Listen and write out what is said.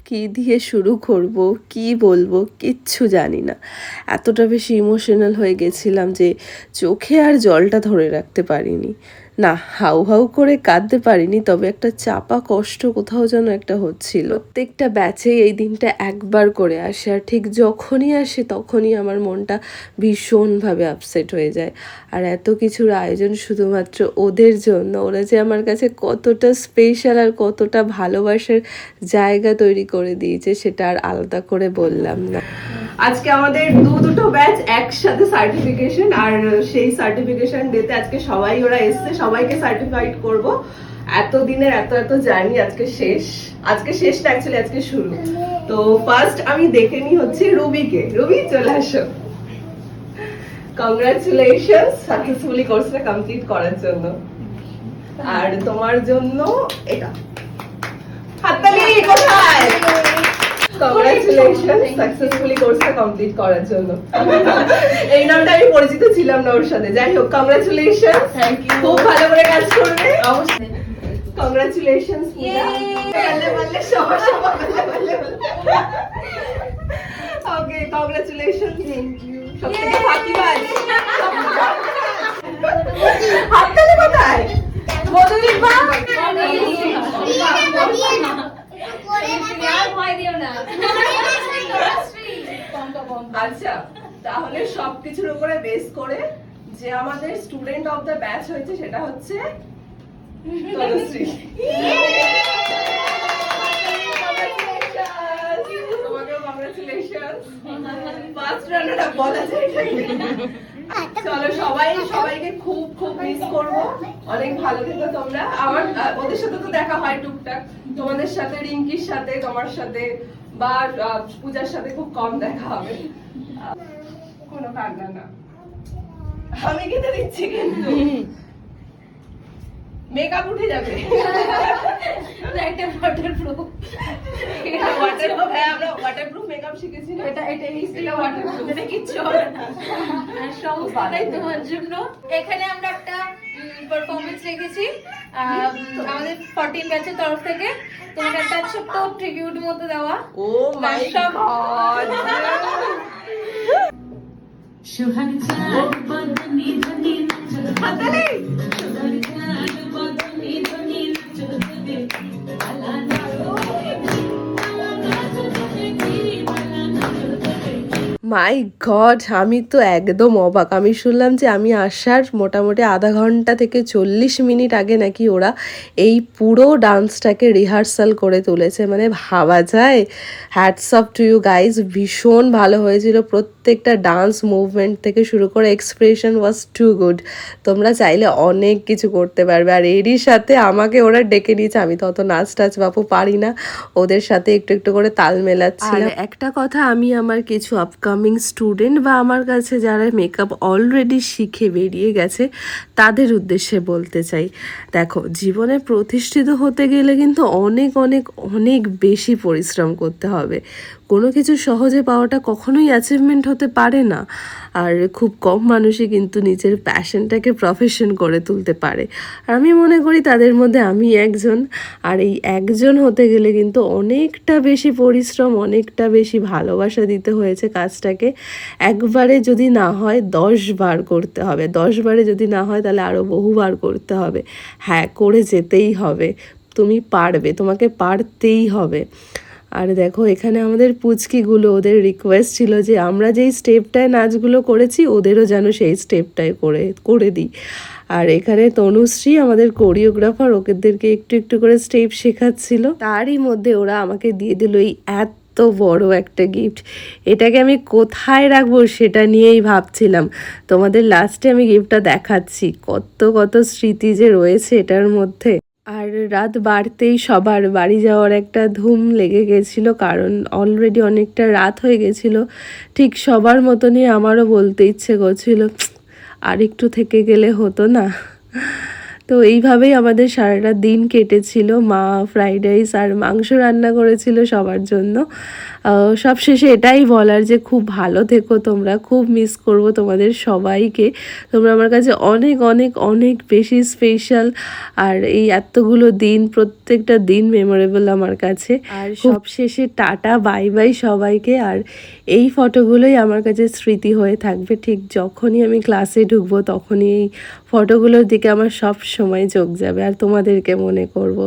কি দিয়ে শুরু করব, কি বলবো কিচ্ছু জানি না। এতটা বেশি ইমোশনাল হয়ে গেছিলাম যে চোখে আর জলটা ধরে রাখতে পারিনি। না, হাউ হাউ করে কাঁদতে পারিনি, তবে একটা চাপা কষ্ট কোথাও যেন একটা হচ্ছিল। প্রত্যেকটা ব্যাচে এই দিনটা একবার করে আসে, আর ঠিক যখনই আসে তখনই আমার মনটা ভীষণভাবে আপসেট হয়ে যায়। আর এত কিছুর আয়োজন শুধুমাত্র ওদের জন্য, ওরা যে আমার কাছে কতটা স্পেশাল আর কতটা ভালোবাসার জায়গা তৈরি করে দিয়েছে সেটা আর আলাদা করে বললাম না। আজকে আমাদের দুটো ব্যাচ একসাথে সার্টিফিকেশন, আর সেই সার্টিফিকেশন ডেতে আজকে সবাই ওরা এসছে, সবাইকে সার্টিফাইড করব। এতদিনের এত জার্নি আজকে শেষ না, অ্যাকচুয়ালি আজকে শুরু। তো ফার্স্ট আমি দেখে নি হচ্ছে রুবিকে। রুবি চলে আসো। কংগ্রাচুলেশনস সাকসেসফুলি কোর্সটা কমপ্লিট করার জন্য। আর তোমার জন্য এটা হাততালি কোথায়? কংগ্রাচুলেশন সাকসেসফুলি কোর্সটা কমপ্লিট করার জন্য। এই নামটা আমি পরিচিত ছিলাম না ওর সাথে। যাই হোক, কংগ্রাচুলেশন, খুব ভালো করে কাজ করবে। অবশ্যই কংগ্রাচুলেশন। ওকে, কংগ্রাচুলেশন। সবথেকে ফাঁকিবাজ হাততালি কোথায়? মধুলিক বা আচ্ছা, তাহলে সবকিছুর উপরে বেস করে যে আমাদের স্টুডেন্ট অফ দ্য ব্যাচ হয়েছে সেটা হচ্ছে তনুশ্রী। তোমাকেও কংগ্রাচুলেশন। ফার্স্ট রানার আপ বলা যায়। চলো, সবাইকে খুব খুব মিস করবো। অনেক ভালো থেকো তোমরা। আমার ওদের সাথে তো দেখা হয় টুকটাক, তোমাদের সাথে, রিঙ্কির সাথে, তোমার সাথে বা পূজার সাথে খুব কম দেখা হবে। কোনো কান্না না, আমি কেটে দিচ্ছি কিন্তু মেকআপ উঠে যাবে। ওয়াটারপ্রুফ মেকআপ শিখেছি না, এটা ওয়াটারপ্রুফ, এটা কিচ্ছু হবে না। সমস্তটাই তোমার জন্য। এখানে আমরা একটা পারফরমেন্স রেখেছি আমাদের 14 ব্যাচের তরফ থেকে, তোমাকে একটা ছোট্ট ট্রিবিউট মতো দেওয়া। ও মাই গড, সোহাগ চাঁদ বদনি ধনি হাততালি। বদনি ধনি চলবে আলা নাচো মাই গড, আমি তো একদম অবাক। আমি শুনলাম যে আমি আসার মোটামুটি আধা ঘন্টা থেকে 40 মিনিট আগে নাকি ওরা এই পুরো ডান্সটাকে রিহার্সাল করে তুলেছে। মানে ভাবা যায়। Hats off to you guys, ভীষণ ভালো হয়েছিল। প্রত্যেকটা ডান্স মুভমেন্ট থেকে শুরু করে এক্সপ্রেশন ওয়াজ টু গুড। তোমরা চাইলে অনেক কিছু করতে পারবে। আর এরই সাথে আমাকে ওরা ডেকে নিয়েছে। আমি তো অত নাচ টাচ বাপু পারি না, ওদের সাথে একটু একটু করে তাল মেলাচ্ছিলাম। একটা কথা আমি আমার কিছু আপকামিং স্টুডেন্ট বা আমার কাছে যারা মেকআপ অলরেডি শিখে বেরিয়ে গেছে তাদের উদ্দেশ্যে বলতে চাই, দেখো, জীবনে প্রতিষ্ঠিত হতে গেলে কিন্তু অনেক অনেক অনেক বেশি পরিশ্রম করতে হবে। কোনো কিছু সহজে পাওয়াটা কখনোই অ্যাচিভমেন্ট হতে পারে না। আর খুব কম মানুষই কিন্তু নিজের প্যাশনটাকে প্রফেশন করে তুলতে পারে। আর আমি মনে করি তাদের মধ্যে আমি একজন। আর এই একজন হতে গেলে কিন্তু অনেকটা বেশি পরিশ্রম, অনেকটা বেশি ভালোবাসা দিতে হয়েছে কাজটাকে। একবারে যদি না হয় 10 বার করতে হবে, 10 বারে যদি না হয় তাহলে আরও বহুবার করতে হবে। হ্যাঁ, করে যেতেই হবে। তুমি পারবে, তোমাকে পারতেই হবে। আর দেখো, এখানে আমাদের পুচকিগুলো, ওদের রিকোয়েস্ট ছিল যে আমরা যেই স্টেপটায় নাচগুলো করেছি ওদেরও যেন সেই স্টেপটাই করে দিই। আর এখানে তনুশ্রী আমাদের কোরিওগ্রাফার ওদেরকে একটু একটু করে স্টেপ শেখাচ্ছিল। তারই মধ্যে ওরা আমাকে দিয়ে দিল এই এত বড় একটা গিফট। এটাকে আমি কোথায় রাখবো সেটা নিয়েই ভাবছিলাম। তোমাদের লাস্টে আমি গিফটটা দেখাচ্ছি। কত কত স্মৃতি যে রয়েছে এটার মধ্যে। আর রাত বাড়তেই সবার বাড়ি যাওয়ার একটা ধুম লেগে গেছিল, কারণ অলরেডি অনেকটা রাত হয়ে গেছিল। ঠিক সবার মতনই আমারও বলতে ইচ্ছে করছিল আর একটু থেকে গেলে হতো না। তো এইভাবেই আমাদের সারাটা দিন কেটেছিল। মা ফ্রাইড রাইস আর মাংস রান্না করেছিল সবার জন্য। সব শেষে এটাই বলার যে খুব ভালো থেকো তোমরা, খুব মিস করব তোমাদের সবাইকে। তোমরা আমার কাছে অনেক অনেক অনেক বেশি স্পেশাল, আর এই এতগুলো দিন প্রত্যেকটা দিন মেমোরেবল আমার কাছে। আর সব শেষে টাটা বাই বাই সবাইকে। আর এই ফটোগুলোই আমার কাছে স্মৃতি হয়ে থাকবে। ঠিক যখনই আমি ক্লাসে ঢুকবো তখনই এই ফটোগুলোর দিকে আমার সব সময় চোখ যাবে আর তোমাদেরকে মনে করব।